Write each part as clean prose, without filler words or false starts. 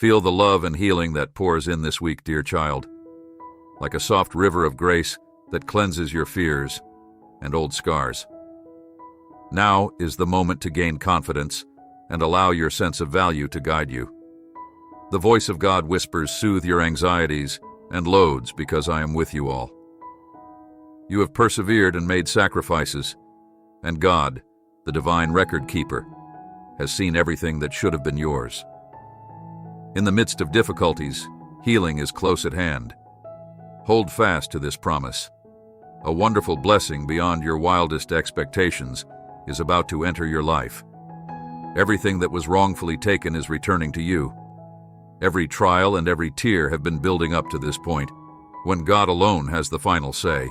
Feel the love and healing that pours in this week, dear child, like a soft river of grace that cleanses your fears and old scars. Now is the moment to gain confidence and allow your sense of value to guide you. The voice of God whispers, "Soothe your anxieties and loads, because I am with you all." You have persevered and made sacrifices, and God, the divine record keeper, has seen everything that should have been yours. In the midst of difficulties, healing is close at hand. Hold fast to this promise. A wonderful blessing beyond your wildest expectations is about to enter your life. Everything that was wrongfully taken is returning to you. Every trial and every tear have been building up to this point, when God alone has the final say.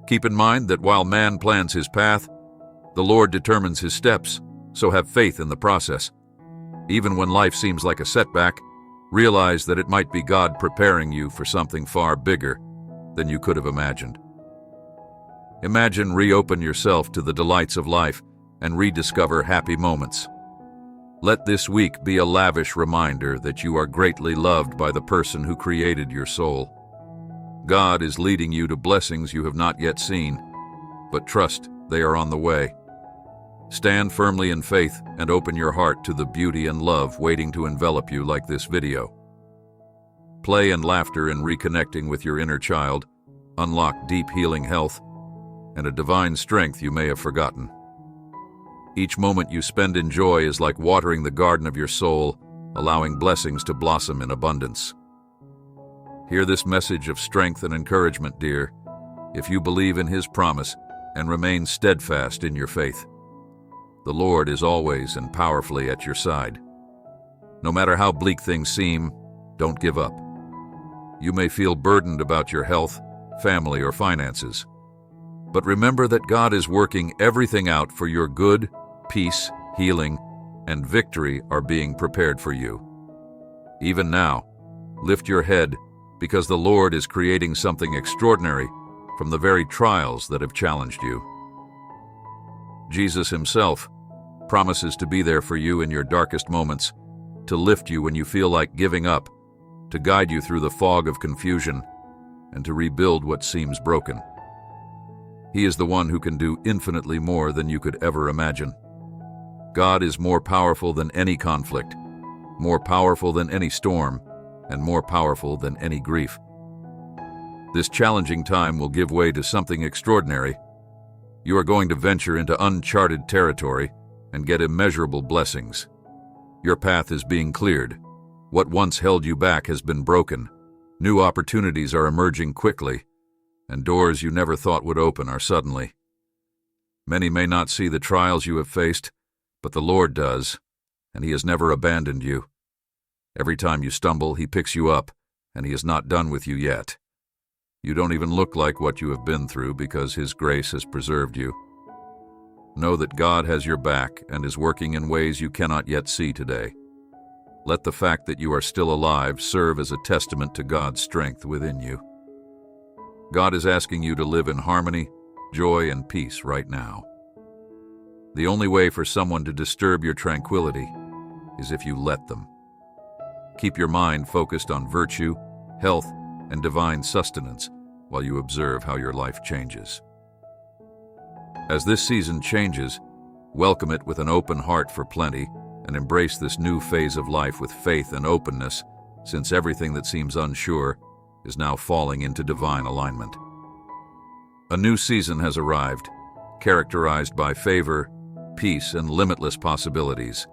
Keep in mind that while man plans his path, the Lord determines his steps, so have faith in the process. Even when life seems like a setback, realize that it might be God preparing you for something far bigger than you could have imagined. Reopen yourself to the delights of life and rediscover happy moments. Let this week be a lavish reminder that you are greatly loved by the person who created your soul. God is leading you to blessings you have not yet seen, but trust they are on the way. Stand firmly in faith and open your heart to the beauty and love waiting to envelop you like this video. Play and laughter in reconnecting with your inner child unlock deep healing health and a divine strength you may have forgotten. Each moment you spend in joy is like watering the garden of your soul, allowing blessings to blossom in abundance. Hear this message of strength and encouragement, dear, if you believe in His promise and remain steadfast in your faith. The Lord is always and powerfully at your side. No matter how bleak things seem, don't give up. You may feel burdened about your health, family, or finances, but remember that God is working everything out for your good. Peace, healing, and victory are being prepared for you. Even now, lift your head because the Lord is creating something extraordinary from the very trials that have challenged you. Jesus Himself promises to be there for you in your darkest moments, to lift you when you feel like giving up, to guide you through the fog of confusion, and to rebuild what seems broken. He is the one who can do infinitely more than you could ever imagine. God is more powerful than any conflict, more powerful than any storm, and more powerful than any grief. This challenging time will give way to something extraordinary. You are going to venture into uncharted territory and get immeasurable blessings. Your path is being cleared. What once held you back has been broken. New opportunities are emerging quickly, and doors you never thought would open are suddenly. Many may not see the trials you have faced, but the Lord does, and He has never abandoned you. Every time you stumble, He picks you up, and He is not done with you yet. You don't even look like what you have been through because His grace has preserved you. Know that God has your back and is working in ways you cannot yet see today. Let the fact that you are still alive serve as a testament to God's strength within you. God is asking you to live in harmony, joy, and peace right now. The only way for someone to disturb your tranquility is if you let them. Keep your mind focused on virtue, health, and divine sustenance while you observe how your life changes. As this season changes, welcome it with an open heart for plenty and embrace this new phase of life with faith and openness, since everything that seems unsure is now falling into divine alignment. A new season has arrived, characterized by favor, peace, and limitless possibilities.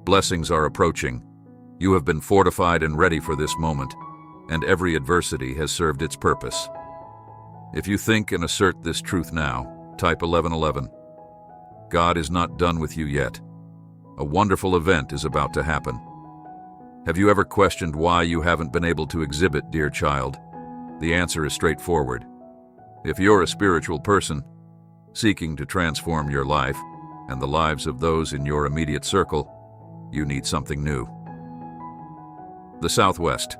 Blessings are approaching. You have been fortified and ready for this moment, and every adversity has served its purpose. If you think and assert this truth now, type 1111. God is not done with you yet. A wonderful event is about to happen. Have you ever questioned why you haven't been able to exhibit, dear child? The answer is straightforward. If you're a spiritual person, seeking to transform your life and the lives of those in your immediate circle, you need something new. The Southwest.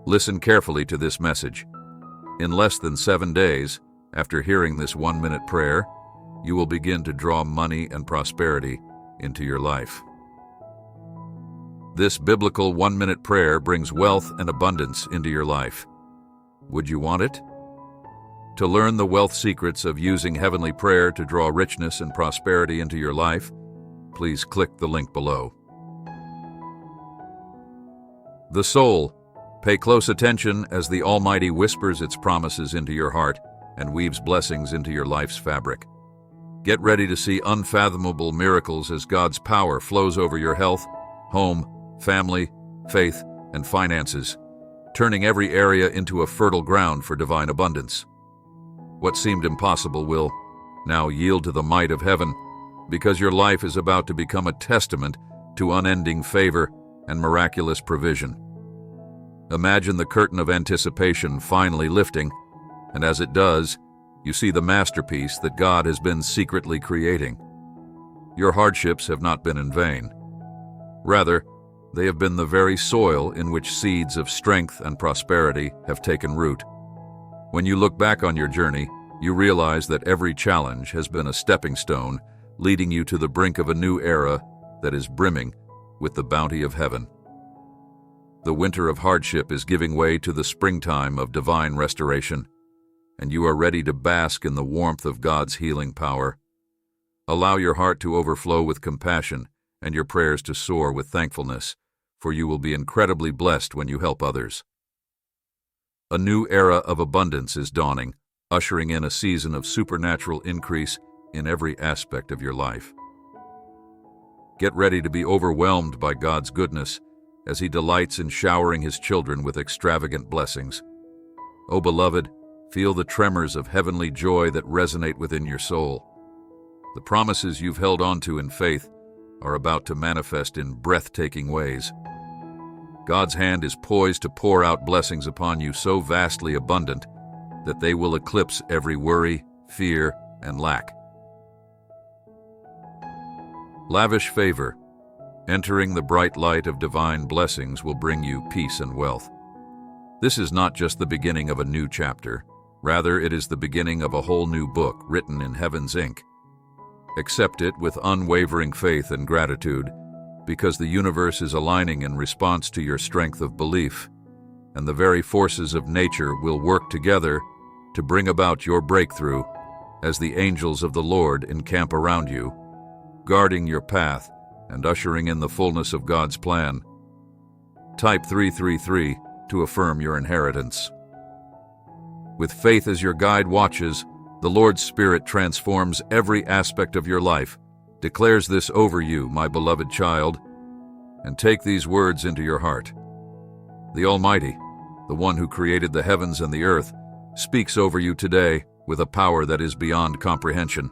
Listen carefully to this message. In less than 7 days, after hearing this 1-minute prayer, you will begin to draw money and prosperity into your life. This biblical 1-minute prayer brings wealth and abundance into your life. Would you want it? To learn the wealth secrets of using heavenly prayer to draw richness and prosperity into your life, please click the link below. The soul. Pay close attention as the Almighty whispers its promises into your heart and weaves blessings into your life's fabric. Get ready to see unfathomable miracles as God's power flows over your health, home, family, faith, and finances, turning every area into a fertile ground for divine abundance. What seemed impossible will now yield to the might of heaven, because your life is about to become a testament to unending favor and miraculous provision. Imagine the curtain of anticipation finally lifting, and as it does, you see the masterpiece that God has been secretly creating. Your hardships have not been in vain. Rather, they have been the very soil in which seeds of strength and prosperity have taken root. When you look back on your journey, you realize that every challenge has been a stepping stone leading you to the brink of a new era that is brimming with the bounty of heaven. The winter of hardship is giving way to the springtime of divine restoration, and you are ready to bask in the warmth of God's healing power. Allow your heart to overflow with compassion and your prayers to soar with thankfulness, for you will be incredibly blessed when you help others. A new era of abundance is dawning, ushering in a season of supernatural increase in every aspect of your life. Get ready to be overwhelmed by God's goodness as He delights in showering His children with extravagant blessings. O beloved, feel the tremors of heavenly joy that resonate within your soul. The promises you've held onto in faith are about to manifest in breathtaking ways. God's hand is poised to pour out blessings upon you so vastly abundant that they will eclipse every worry, fear, and lack. Lavish favor. Entering the bright light of divine blessings will bring you peace and wealth. This is not just the beginning of a new chapter. Rather, it is the beginning of a whole new book written in heaven's ink. Accept it with unwavering faith and gratitude, because the universe is aligning in response to your strength of belief, and the very forces of nature will work together to bring about your breakthrough as the angels of the Lord encamp around you, guarding your path and ushering in the fullness of God's plan. Type 333 to affirm your inheritance. With faith as your guide watches, the Lord's Spirit transforms every aspect of your life, declares this over you, my beloved child, and take these words into your heart. The Almighty, the one who created the heavens and the earth, speaks over you today with a power that is beyond comprehension.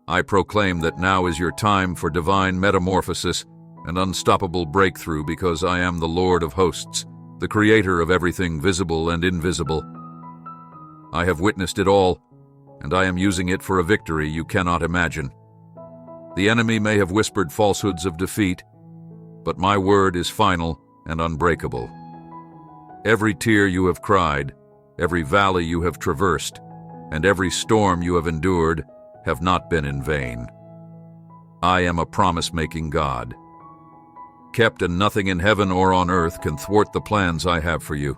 I proclaim that now is your time for divine metamorphosis and unstoppable breakthrough, because I am the Lord of hosts, the creator of everything visible and invisible. I have witnessed it all, and I am using it for a victory you cannot imagine. The enemy may have whispered falsehoods of defeat, but my word is final and unbreakable. Every tear you have cried, every valley you have traversed, and every storm you have endured have not been in vain. I am a promise-making God. Kept, and nothing in heaven or on earth can thwart the plans I have for you.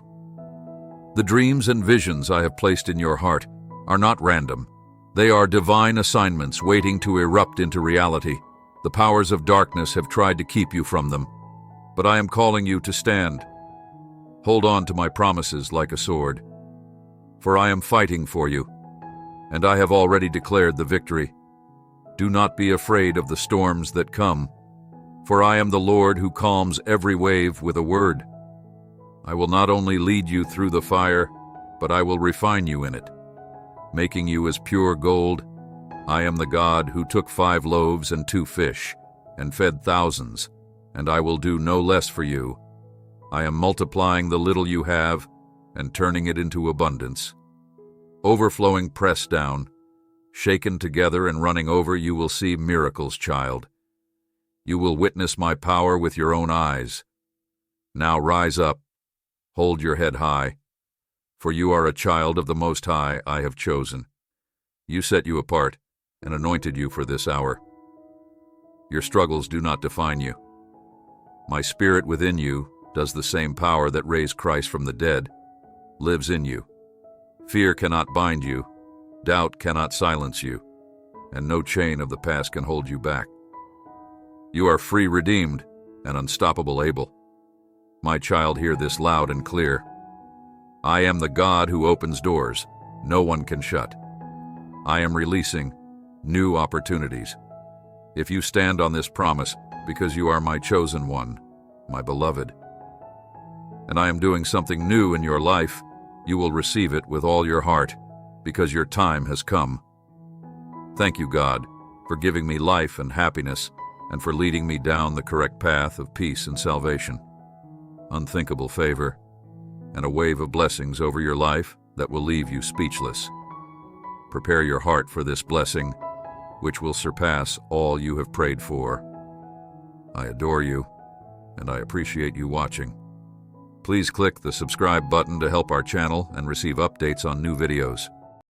The dreams and visions I have placed in your heart are not random. They are divine assignments waiting to erupt into reality. The powers of darkness have tried to keep you from them, but I am calling you to stand. Hold on to my promises like a sword, for I am fighting for you, and I have already declared the victory. Do not be afraid of the storms that come, for I am the Lord who calms every wave with a word. I will not only lead you through the fire, but I will refine you in it, making you as pure gold. I am the God who took 5 loaves and 2 fish and fed thousands, and I will do no less for you. I am multiplying the little you have and turning it into abundance. Overflowing, pressed down, shaken together and running over, you will see miracles, child. You will witness my power with your own eyes. Now rise up, hold your head high, for you are a child of the Most High I have chosen. You set you apart and anointed you for this hour. Your struggles do not define you. My spirit within you does the same power that raised Christ from the dead, lives in you. Fear cannot bind you, doubt cannot silence you, and no chain of the past can hold you back. You are free, redeemed, and unstoppable able. My child, hear this loud and clear. I am the God who opens doors no one can shut. I am releasing new opportunities. If you stand on this promise, because you are my chosen one, my beloved, and I am doing something new in your life, you will receive it with all your heart, because your time has come. Thank you, God, for giving me life and happiness, and for leading me down the correct path of peace and salvation. Unthinkable favor, and a wave of blessings over your life that will leave you speechless. Prepare your heart for this blessing, which will surpass all you have prayed for. I adore you, and I appreciate you watching. Please click the subscribe button to help our channel and receive updates on new videos.